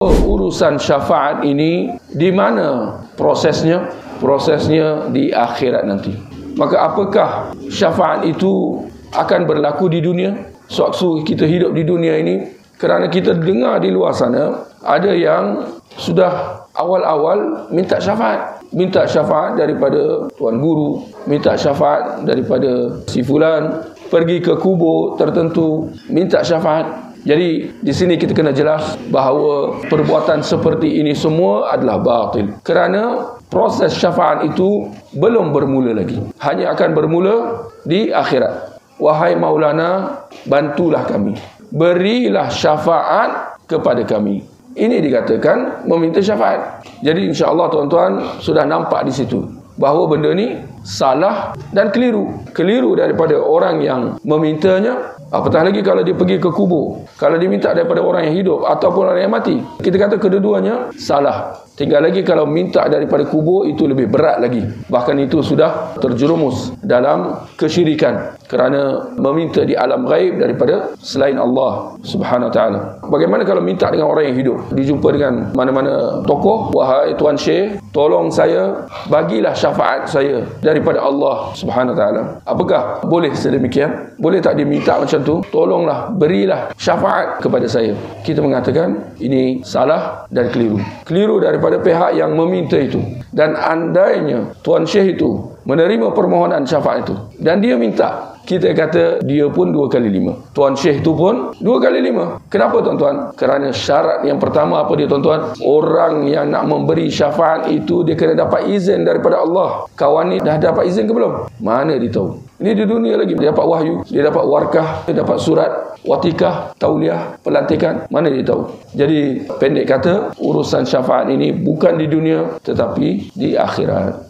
Urusan syafaat ini di mana prosesnya? Prosesnya di akhirat nanti. Maka apakah syafaat itu akan berlaku di dunia? Sewaktu kita hidup di dunia ini, kerana kita dengar di luar sana ada yang sudah awal-awal minta syafaat. Minta syafaat daripada tuan guru, minta syafaat daripada si fulan, pergi ke kubur tertentu minta syafaat. Jadi di sini kita kena jelas bahawa perbuatan seperti ini semua adalah batil. Kerana proses syafaat itu belum bermula lagi. Hanya akan bermula di akhirat. Wahai Maulana, bantulah kami. Berilah syafaat kepada kami. Ini dikatakan meminta syafaat. Jadi insya-Allah tuan-tuan sudah nampak di situ bahawa benda ni salah dan keliru. Keliru daripada orang yang memintanya. Apatah lagi kalau dia pergi ke kubur, kalau dia minta daripada orang yang hidup ataupun orang yang mati, kita kata kedua-duanya salah. Tinggal lagi kalau minta daripada kubur, itu lebih berat lagi. Bahkan itu sudah terjerumus dalam kesyirikan kerana meminta di alam ghaib daripada selain Allah Subhanahu Wa Taala. Bagaimana kalau minta dengan orang yang hidup? Dijumpa dengan mana-mana tokoh, wahai tuan syekh, tolong saya, bagilah syafaat saya daripada Allah Subhanahu Wa Taala. Apakah boleh sedemikian? Boleh tak dia minta macam tu? Tolonglah, berilah syafaat kepada saya. Kita mengatakan ini salah dan keliru. Keliru daripada pihak yang meminta itu. Dan andainya tuan syekh itu menerima permohonan syafaat itu dan dia minta, kita kata dia pun 2 kali 5. Tuan syekh itu pun 2 kali 5. Kenapa tuan-tuan? Kerana syarat yang pertama apa dia tuan-tuan? Orang yang nak memberi syafaat itu dia kena dapat izin daripada Allah. Kawan ni dah dapat izin ke belum? Mana dia tahu? Ini di dunia lagi. Dia dapat wahyu, dia dapat warkah, dia dapat surat, watikah, tauliah, pelantikan. Mana dia tahu? Jadi pendek kata, urusan syafaat ini bukan di dunia tetapi di akhirat.